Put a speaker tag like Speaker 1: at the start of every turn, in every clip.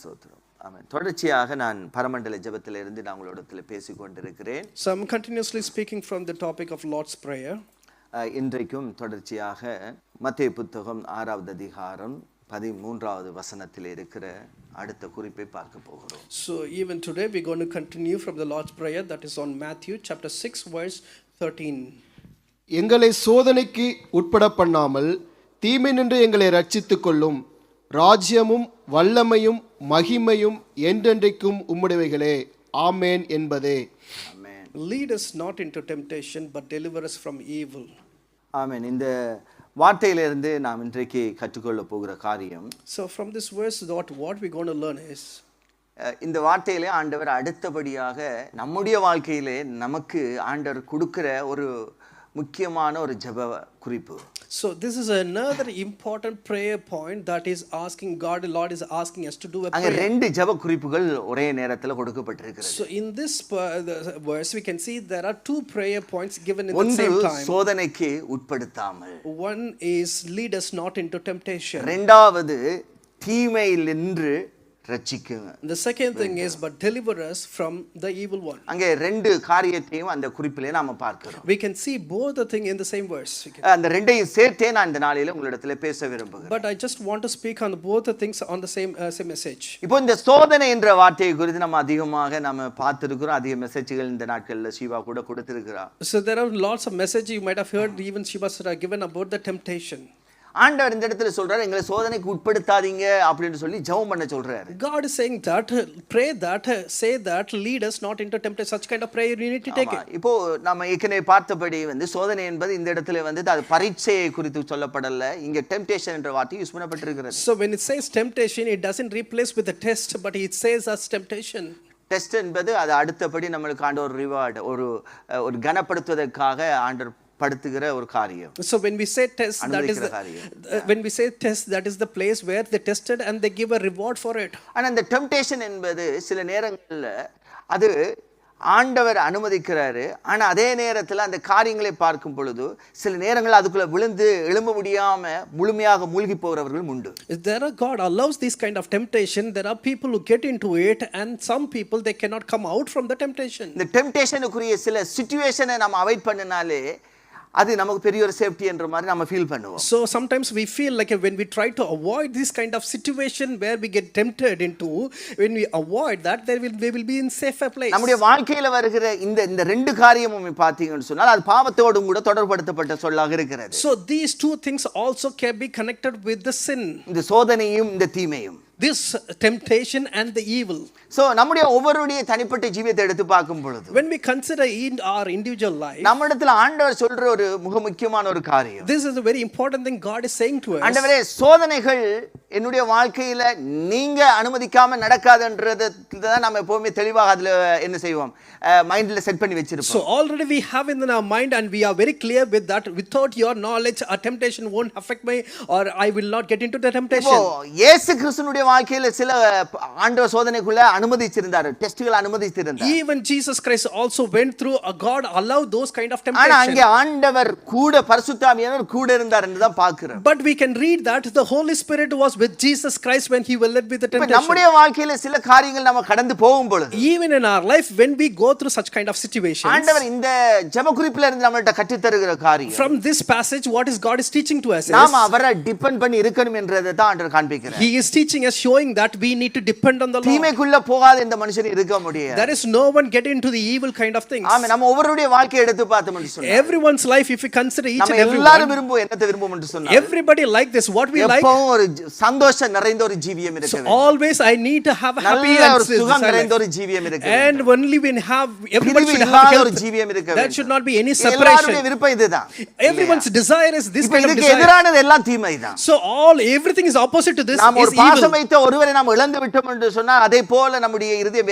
Speaker 1: ஸ்தோத்திரம். ஆமென். தொடர்ச்சியாக நான் பரமண்டல ஜெபத்திலிருந்து நான் உங்களோடத்தில் பேசிக் கொண்டிருக்கிறேன்.
Speaker 2: So I'm continuously speaking from the topic of Lord's Prayer.
Speaker 1: இன்றைக்கும் தொடர்ச்சியாக மத்தேயு புத்தகம் 6வது அதிகாரம் 13வது வசனத்தில் இருக்கிற அடுத்த குறிப்பை பார்க்க போகிறோம்.
Speaker 2: So even today we're going to continue from the Lord's Prayer, that is on Matthew chapter 6 verse 13.
Speaker 3: எங்களை சோதனைக்கு உட்பட பண்ணாமல் தீமை நின்று எங்களை ரட்சித்துக் கொள்ளும். ராஜ்யமும் வல்லமையும் மகிமையும் என்றென்றைக்கும் உம்முடையவைகளே. ஆமென் என்பதே.
Speaker 1: ஆமென்.
Speaker 2: Lead us not into temptation but deliver us from evil.
Speaker 1: ஆமென். இந்த வார்த்தையிலிருந்து நாம் இன்றைக்கு கற்றுக்கொள்ள போகிற காரியம்,
Speaker 2: So from this verse what we're going to learn is,
Speaker 1: இந்த வார்த்தையிலே ஆண்டவர் அடுத்தபடியாக நம்முடைய வாழ்க்கையிலே நமக்கு ஆண்டவர் கொடுக்கிற ஒரு முக்கியமான ஒரு ஜெப குறிப்பு.
Speaker 2: So this is another important prayer point that is asking God, the Lord is asking us to do a
Speaker 1: அங்க
Speaker 2: prayer.
Speaker 1: ரெண்டு ஜெப குறிப்புகள் ஒரே நேரத்துல கொடுக்கப்பட்டிருக்கிறது.
Speaker 2: So in this verse we can see there are two prayer points given in the
Speaker 1: ஒன்று
Speaker 2: same time.
Speaker 1: சோதனைக்கு உட்படுத்தாமல்,
Speaker 2: One is lead us not into temptation.
Speaker 1: இரண்டாவது தீமையில் நின்று ரட்சிக்குங்க.
Speaker 2: The second thing is but deliver us from the evil one.
Speaker 1: அங்கே ரெண்டு காரியத்தையும் அந்த குறிப்பிலே நாம பார்க்கிறோம்.
Speaker 2: We can see both the thing in the same verse.
Speaker 1: அந்த ரெண்டையும் சேர்த்தே நான் இந்த நாளிலே உங்களிடத்திலே பேச விரும்புகிறேன்.
Speaker 2: But I just want to speak on both the things on the same message.
Speaker 1: இப்போ இந்த சோதனை என்ற வார்த்தையை குறித்து நம்ம அதிகமாக நம்ம பார்த்திருக்கிறோம். அதிக மெசேஜ்கள் இந்த நாட்கள்ல ஷீபா கூட கொடுத்திருக்கிறா.
Speaker 2: So there are lots of messages you might have heard, even Sheeba are given about the temptation.
Speaker 1: ஆண்டவர் இந்த இடத்துல சொல்றாரு, எங்களை சோதனைக்கு உட்படுத்தாதீங்க அப்படின்னு சொல்லி ஜெபம் பண்ண சொல்றாரு.
Speaker 2: God is saying that, pray that, say that, lead us not into temptation. Such kind of prayer you need to take it.
Speaker 1: இப்போ நம்ம ஏற்கனவே பார்த்தபடி சோதனை என்பது இந்த இடத்துல அது பரீட்சையை குறித்து சொல்லப்படல. இங்க டெம்ப்டேஷன் என்ற வார்த்தை use பண்ணப்பட்டிருக்கிறது.
Speaker 2: So when it says temptation, it doesn't replace with the test, but it says as temptation.
Speaker 1: Test என்பது அது அடுத்தபடி நம்மளுக்கு ஆண்டவர் ஒரு ரிவார்ட், ஒரு கனப்படுத்துவதற்காக ஆண்டவர் படுத்துகிற ஒரு காரியம்.
Speaker 2: So when we say test, that is the place where they tested and they give a reward for it.
Speaker 1: ஆனா இந்த டெம்ப்டேஷன் என்பது சில நேரங்கள்ல அது ஆண்டவர் அனுமதிக்கிறாரு. ஆனா அதே நேரத்துல அந்த காரியங்களை பார்க்கும் பொழுது சில நேரங்கள் அதுக்குள்ள விழுந்து எழும்ப முடியாம முழுமையாக மூழ்கி போகிறவர்கள் உண்டு.
Speaker 2: God allows this kind of temptation. There are people who get into it and some people they cannot come out from the temptation.
Speaker 1: இந்த டெம்ப்டேஷனுக்குரிய சில சிச்சுவேஷனை நம்ம அவாய்ட் பண்ணினாலே அது நமக்கு பெரிய ஒரு சேஃப்டி என்ற மாதிரி நம்ம ஃபீல் பண்ணுவோம்.
Speaker 2: So sometimes we feel like when we try to avoid this kind of situation where we get tempted into, when we avoid that, we will be in safer place.
Speaker 1: நம்முடைய வாழ்க்கையில வருகிற இந்த ரெண்டு காரியமும் பாத்தீங்கன்னு சொன்னால் அது பாவத்தோடு கூட தொடர்படுத்தப்பட்ட சொல்லாக இருக்கிறது.
Speaker 2: So these two things also can be connected with the sin.
Speaker 1: இந்த சோதனையும் இந்த தீமையும்,
Speaker 2: this temptation and the evil.
Speaker 1: So நம்முடைய ஒவ்வொருடைய தனிப்பட்ட ஜீவியத்தை எடுத்து பார்க்கும் பொழுது,
Speaker 2: when we consider in our individual life,
Speaker 1: நம்மிடத்துல ஆண்டவர் சொல்ற ஒரு மிக முக்கியமான ஒரு காரியம்,
Speaker 2: this is a very important thing God is saying to us.
Speaker 1: ஆண்டவரே சோதனைகள் என்னுடைய வாழ்க்கையில நீங்க அனுமதிக்காம நடக்காதுன்றதை தான் நம்ம எப்பவுமே தெளிவாக அதுல என்ன செய்வோம், மைண்ட்ல செட் பண்ணி வச்சிருப்போம்.
Speaker 2: So already we have in our mind and we are very clear with that, without your knowledge a temptation won't affect me or I will not get into the temptation.
Speaker 1: இயேசு கிறிஸ்துவினுடைய வாழ்க்கையில சில ஆண்டவர் சோதனைக்குள்ள அனுமதிச்சிருந்தார், டெஸ்ட்கள் அனுமதிச்சிருந்தார்.
Speaker 2: Even Jesus Christ also went through, God allowed those kind of temptation.
Speaker 1: ஆனா அங்கே ஆண்டவர் கூட பரிசுத்த ஆவியானவர் கூட இருந்தார் என்று தான் பார்க்கிறோம்.
Speaker 2: But we can read that the Holy Spirit was with Jesus Christ when he was led with the temptation.
Speaker 1: நம்முடைய வாழ்க்கையில சில காரியங்கள் நம்ம கடந்து போகும் பொழுது,
Speaker 2: even in our life when we go through such kind of situations,
Speaker 1: ஆண்டவர் இந்த ஜெப குறிப்பில இருந்து நம்மள்ட்ட கற்று தருகிற காரியம்,
Speaker 2: from this passage what is God is teaching to us,
Speaker 1: நாம அவரை டிபெண்ட் பண்ணி இருக்கணும் என்றதை தான் ஆண்டவர் காண்பிக்கிறார்.
Speaker 2: He is teaching us, showing that we need to depend on the Lord.
Speaker 1: தீமைக்குள்ள போகாத இந்த மனுஷன் இருக்க முடியாது.
Speaker 2: There is no one get into the evil kind of things.
Speaker 1: ஆமென். நம்ம ஒவ்வொருடைய வாழ்க்கையை எடுத்து பார்த்தோம் என்று சொன்னா,
Speaker 2: everyone's life if you consider each and every
Speaker 1: எல்லாரும் விரும்புவோம், என்னத்தை விரும்புவோம் என்று சொன்னா,
Speaker 2: everybody like this, what we like,
Speaker 1: எப்பவும் ஒரு சந்தோஷம் நிறைந்த ஒரு ஜீவியம் இருக்க வேண்டும்.
Speaker 2: always I need to have a happy and
Speaker 1: சுகம் நிறைந்த ஒரு ஜீவியம் இருக்க வேண்டும்.
Speaker 2: and only when have everybody should have
Speaker 1: ஒரு ஜீவியம் இருக்க வேண்டும்.
Speaker 2: there should not be any separation.
Speaker 1: எல்லாருடைய விருப்பம் இதுதான்.
Speaker 2: Everyone's desire is this kind of
Speaker 1: இதுக்கு
Speaker 2: desire.
Speaker 1: எதிரானது எல்லாம் தீமைதான்.
Speaker 2: So everything is opposite to this,
Speaker 1: நாம் ஒரு
Speaker 2: is evil.
Speaker 1: பாசம் வைத்த ஒருவரை நாம் இழந்து விட்டோம் என்று சொன்னா அதே போல நம்முடைய இருதயம்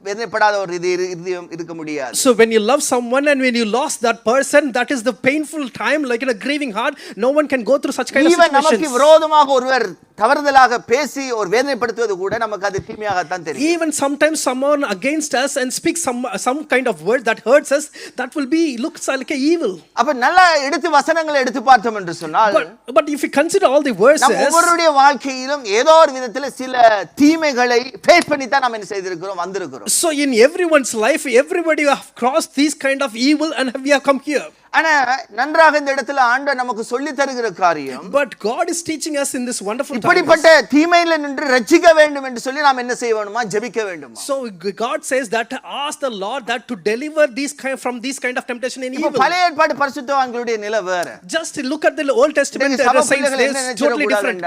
Speaker 1: வேதனைப்படாத ஒரு இருதயம் இருக்க முடியாது.
Speaker 2: So when you love someone and when you lost that person, that is the painful time, like in a grieving heart, no one can go through such kind of situations.
Speaker 1: நமக்கு விரோதமாக ஒருவர் தவறுதலாக பேசி ஒரு வேதனைப்படுத்துவது கூட நமக்கு அது தீமையாகத்தான் தெரியும்.
Speaker 2: Even sometimes someone against us and speaks some kind of word that hurts us, that will be looks like a evil.
Speaker 1: அப்ப நல்ல எடுத்து வசனங்களை எடுத்து பார்த்தோம் என்று சொன்னால்,
Speaker 2: But if you consider all the verses,
Speaker 1: நம்ம ஒவ்வொருடைய வாழ்க்கையிலும் ஏதோ ஒரு விதத்தில் சில தீமைகளை ஃபேஸ் பண்ணி தான் நாம் என்ன செய்திருக்கிறோம், வந்திருக்கிறோம்.
Speaker 2: so in everyone's life, everybody have crossed these kind of evil and we have come here.
Speaker 1: ஆனா நன்றாக இந்த இடத்துல ஆண்டவர் நமக்கு சொல்லி தருகிற காரியம்,
Speaker 2: But God is teaching us in this wonderful time.
Speaker 1: இப்படிப்பட்ட தீமையில நின்று ரட்சிக்க வேண்டும் என்று சொல்லி நாம் என்ன செய்யணுமா, ஜெபிக்க வேண்டுமா.
Speaker 2: So God says that ask the Lord that to deliver from these kind of temptation in
Speaker 1: இப்போ
Speaker 2: evil.
Speaker 1: பழைய ஏற்பாடு பரிசுத்தவான்களுடைய நிலை வேற.
Speaker 2: Just look at the Old Testament saints, they are totally different.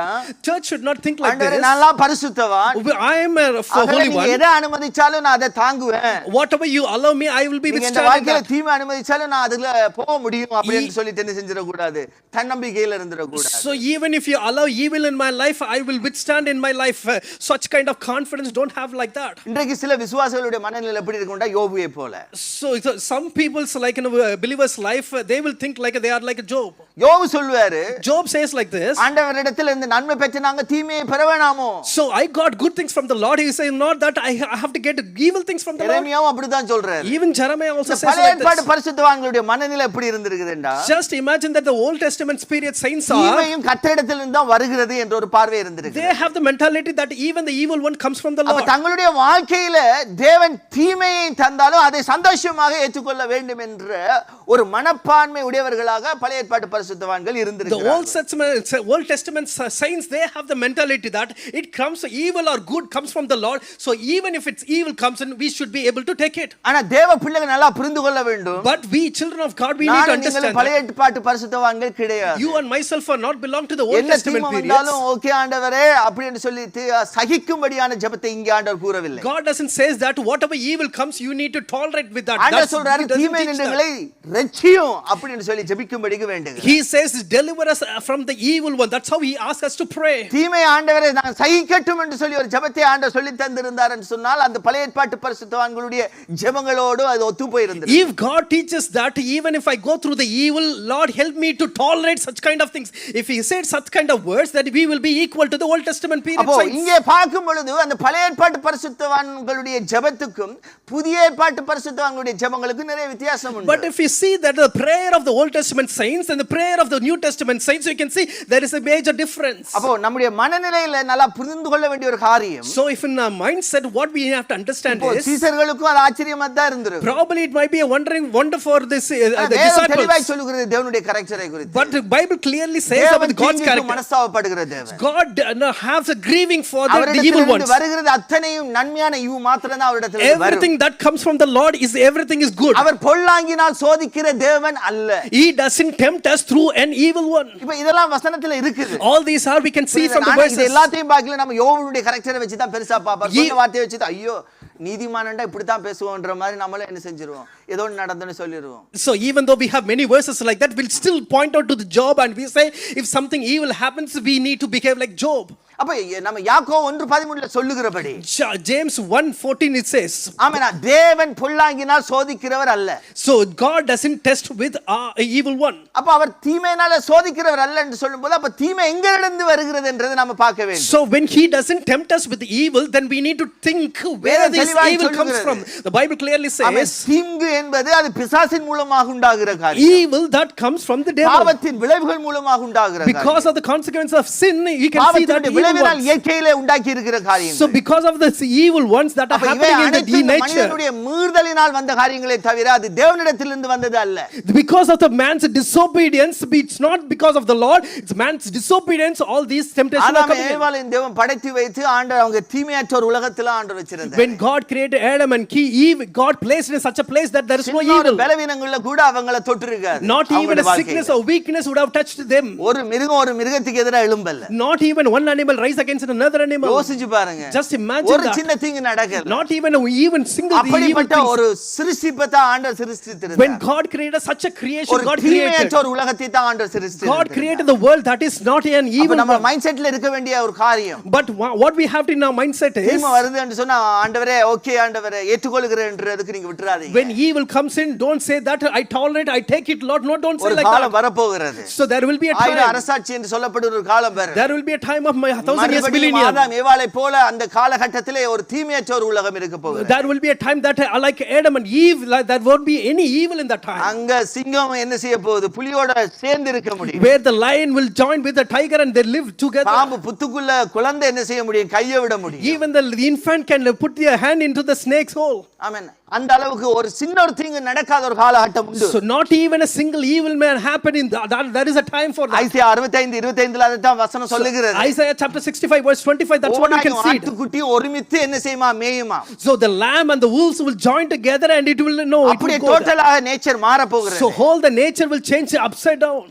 Speaker 2: Church should not think like this.
Speaker 1: நல்லா பரிசுத்தவான்,
Speaker 2: I am a holy one.
Speaker 1: எதை அனுமதிச்சாலும் நான் அதை தாங்குவேன்.
Speaker 2: Whatever you allow me, I will be
Speaker 1: இந்த
Speaker 2: withstanding
Speaker 1: வாழ்க்கையில
Speaker 2: that.
Speaker 1: தீமை அனுமதிச்சாலும் நான் அதுல போக முடியும் அப்படின்னு சொல்லிட்டு என்ன செஞ்சிட கூடாது, தன்னம்பிக்கையில இருந்திர கூடாது.
Speaker 2: So even if you allow evil in my life, I will withstand in my life. Such kind of confidence don't have like that.
Speaker 1: இன்றைக்கு சில விசுவாசிகளுடைய மனநிலை எப்படி இருக்கும்டா, யோபுவை போல.
Speaker 2: So some people's like in a believer's life, they will think like they are like a Job.
Speaker 1: யோபு சொல்வாரு,
Speaker 2: Job says like this,
Speaker 1: ஆண்டவரிடத்தில் இருந்து நன்மை பெற்று நாங்க தீமையை பெற வேணாமோ.
Speaker 2: so I got good things from the Lord. He says not that I have to get evil things from the Lord.
Speaker 1: எரேமியாவும் அப்படிதான் சொல்றாரு.
Speaker 2: Even Jeremiah also says
Speaker 1: பழைய
Speaker 2: like
Speaker 1: ஏற்பாடு
Speaker 2: this.
Speaker 1: பரிசுத்தவான்களுடைய மனநிலை எப்படி இருந்திருக்குதுண்டா,
Speaker 2: Just imagine that the Old Testament spirit saints are,
Speaker 1: தீமையும் கர்த்தரிடத்தில் இருந்து தான் வருகிறது என்ற ஒரு பார்வை இருந்திருக்கு.
Speaker 2: they have the mentality that even the evil one comes from the
Speaker 1: அப்ப
Speaker 2: Lord.
Speaker 1: தங்களுடைய வாழ்க்கையில தேவன் தீமையை தந்தாலும் அதை சந்தோஷமாக ஏற்றுக்கொள்ள வேண்டும் என்ற ஒரு மனப்பான்மை உடையவர்களாக பழைய ஏற்பாட்டு பரிசுத்தவான்கள்
Speaker 2: The
Speaker 1: இருந்திருக்கிறார்கள்.
Speaker 2: Old Testament saints, they have the mentality that it comes, evil or good comes from the Lord. So even if it's evil comes in, we should be able to take it.
Speaker 1: ஆனா தேவ பிள்ளைகள் நல்லா புரிந்து கொள்ள வேண்டும்,
Speaker 2: But we children of God, we need to
Speaker 1: நான்
Speaker 2: understand
Speaker 1: நீங்கள் பழைய ஏற்பாட்டு பரிசுத்தவான்கள் கிடையாது.
Speaker 2: you and myself are not belong to the Old
Speaker 1: என்ன
Speaker 2: Testament
Speaker 1: தீமை
Speaker 2: periods.
Speaker 1: வந்தாலும் ஓகே ஆண்டவரே அப்படின்னு சொல்லி சகிக்கும்படியான ஜெபத்தை இங்கே ஆண்டவர் கூறவில்லை.
Speaker 2: God doesn't say that whatever evil comes, you need to tolerate with that.
Speaker 1: ஆண்டவர் சொல்றாரு, தீமை நின்றங்களை ரட்சியும் அப்படின்னு சொல்லி ஜெபிக்கும்படிக்கு வேண்டுங்க.
Speaker 2: He says deliver us from the evil one. That's how he asks us to pray.
Speaker 1: தீமை ஆண்டவரே நான் சகிக்கட்டும் என்று சொல்லி ஒரு ஜெபத்தை ஆண்டவர் சொல்லி தந்திருந்தார் என்று சொன்னால் அந்த பழைய ஏற்பாட்டு பரிசுத்தவான்களுடைய ஜெபங்களோடு அது ஒத்து போயிருந்தது.
Speaker 2: If God teaches that even if I go through the evil, Lord help me to tolerate such kind of things. If he said such kind of words, that we will be equal to the Old Testament period
Speaker 1: அப்போ
Speaker 2: saints.
Speaker 1: இங்கே பார்க்கும் பொழுது அந்த பழைய ஏற்பாட்டு பரிசுத்தவான்களுடைய ஜெபத்துக்கும் புதிய ஏற்பாட்டு பரிசுத்தவான்களுடைய ஜெபங்களுக்கும் நிறைய வித்தியாசம் உண்டு.
Speaker 2: But if you see that the prayer of the Old Testament saints and the prayer of the New Testament saints, you can see there is a major difference.
Speaker 1: அப்போ நம்முடைய மனநிலையில நல்லா புரிந்து கொள்ள வேண்டிய ஒரு காரியம்,
Speaker 2: So if in our mindset, what we have to understand is,
Speaker 1: சீசர்களுக்கும் அது ஆச்சரியமா தான் இருந்திருக்கு.
Speaker 2: probably it might be a wonder for this the
Speaker 1: வேதம் தெளிவாய்
Speaker 2: disciples.
Speaker 1: சொல்லுகிறது தேவனுடைய கரெக்டரை குறித்து.
Speaker 2: But the Bible clearly says about God's character.
Speaker 1: மனஸ்தாபப்படுகிற தேவன்.
Speaker 2: God has a grieving for the evil ones.
Speaker 1: அவரிடத்திலிருந்து வருகிறது அத்தனையும் நன்மையான ஈவு மாத்திரம் தான் அவரிடத்திலிருந்து வரும்.
Speaker 2: Everything that comes from the Lord is everything is good.
Speaker 1: அவர் பொல்லாங்கினால் சோதிக்கிற தேவன் அல்ல.
Speaker 2: He doesn't tempt us through an evil one.
Speaker 1: இப்போ இதெல்லாம் வசனத்துல இருக்குது.
Speaker 2: All these are we can see from the verses.
Speaker 1: இது எல்லாத்தையும் பார்க்கல, நம்ம யோபுடைய கரெக்டரை வச்சு தான் பெருசா பாப்போம். சொன்ன வார்த்தையை வச்சு தான் ஐயோ நீதிமானண்டா இப்படி தான் பேசுவோம்ன்ற மாதிரி நம்மளே என்ன செஞ்சிருவோம், ஏதோ நடந்துன்னு சொல்லிடுவோம்.
Speaker 2: So even though we have many verses like that, we'll still point out to the Job and we say if something evil happens, we need to behave like Job.
Speaker 1: அப்ப நம்ம யாக்கோபு 1:13 சொல்லுகிறபடி
Speaker 2: James 1:14 it says,
Speaker 1: ஆமென், தேவன் பொல்லாங்கினால் சோதிக்கிறவர் அல்ல.
Speaker 2: so God doesn't test with evil one.
Speaker 1: அப்ப அவர் தீமையினால சோதிக்கிறவர் அல்ல என்று சொல்லும்போது அப்ப தீமை எங்கிருந்து வருகிறது என்றதை நாம பார்க்க வேண்டும்.
Speaker 2: So when he doesn't tempt us with evil, then we need to think where this evil comes from. The Bible clearly says
Speaker 1: தீங்கு என்பது அது பிசாசின் மூலமாக உண்டாகிற காரியம்.
Speaker 2: evil that comes from the devil.
Speaker 1: பாவத்தின் விளைவுகள் மூலமாக உண்டாகிற காரியம்.
Speaker 2: Because of the consequence of sin, you can see that
Speaker 1: விளைவினால் இயற்கையிலே உண்டாக்கி இருக்கிற காரியங்கள்.
Speaker 2: So because of the evil ones that are happening in the nature,
Speaker 1: மனிதனுடைய மீறுதலினால் வந்த காரியங்களே தவிர அது தேவனிடத்திலிருந்து வந்தது அல்ல.
Speaker 2: Because of the man's disobedience, it's not because of the Lord, it's man's disobedience. All these temptations are coming.
Speaker 1: ஏவாளின் தேவன் படைத்து வைத்து ஆண்டவர் அவங்க தீமையற்ற ஒரு உலகத்தில ஆண்டவர் வச்சிருந்தார்.
Speaker 2: When God created Adam and Eve, God placed in such a place that there is no evil.
Speaker 1: பலவீனங்கள்ல கூட அவங்களை தொட்டிருக்கார்.
Speaker 2: Not even a sickness or weakness would have touched them.
Speaker 1: ஒரு மிருகத்துக்கு எதிரா எழும்பல்ல.
Speaker 2: Not even one animal rise against another animal.
Speaker 1: யோசிச்சு பாருங்க.
Speaker 2: Just imagine
Speaker 1: ஒரு சின்ன தீங்கு நடக்கல.
Speaker 2: Not even single evil
Speaker 1: அப்படிப்பட்ட
Speaker 2: things.
Speaker 1: ஒரு சிருஷ்டிப்பை தான் ஆண்டவர் சிருஷ்டித்திருந்தார்.
Speaker 2: When God created such a creation, God created.
Speaker 1: தீமையற்ற ஒரு உலகத்தை தான் ஆண்டவர் சிருஷ்டித்தார்.
Speaker 2: God created the world that is not an evil.
Speaker 1: நம்ம மைண்ட் செட்ல இருக்க வேண்டிய ஒரு காரியம்.
Speaker 2: But what we have to in our mindset is,
Speaker 1: தீமை வருது என்று சொன்னா ஆண்டவரே ஓகே ஆண்டவரே ஏற்றுக்கொள்கிறேன்றதுக்கு நீங்க விட்டுறாதீங்க.
Speaker 2: when evil comes in, don't say that I tolerate, I take it, Lord. No, don't say like that.
Speaker 1: ஒரு காலம் வரப்போகிறது.
Speaker 2: So there will be a time.
Speaker 1: அரசாட்சி என்று சொல்லப்படுற ஒரு காலம் வரும்.
Speaker 2: There will be a time of 1000 years
Speaker 1: மறுபடியும்
Speaker 2: millennium.
Speaker 1: ஆதாம் ஏவாளை போல அந்த காலகட்டத்திலே ஒரு தீமையற்ற ஒரு உலகம் இருக்க போகுது.
Speaker 2: There will be a time that like Adam and Eve, like, there won't be any evil in that time.
Speaker 1: அங்க சிங்கம் என்ன செய்ய போகுது? புலியோட சேர்ந்து இருக்க முடியும்.
Speaker 2: Where the lion will join with the tiger and they live together.
Speaker 1: பாம்பு புத்துக்குள்ள குழந்தை என்ன செய்ய முடியும்? கையை விட முடியும்.
Speaker 2: Even the infant can put their hand into the snake's hole.
Speaker 1: ஆமென். அந்த அளவுக்கு ஒரு சின்ன ஒரு தீங்கு நடக்காத ஒரு காலகட்டம் உண்டு.
Speaker 2: So not even a single evil may happen in that. There is a time for that.
Speaker 1: Isaiah 65:25 அதான் வசனம் சொல்லுகிறது.
Speaker 2: Isaiah chapter 65 verse 25, that's what we can see.
Speaker 1: ஆட்டுக்குட்டி ஒருமித்து என்ன செய்யுமா? மேயுமா.
Speaker 2: So the lamb and the wolves will join together and it will know it will
Speaker 1: அப்படியே
Speaker 2: go.
Speaker 1: டோட்டலாக nature மாற போகிறது.
Speaker 2: So whole the nature will change upside down.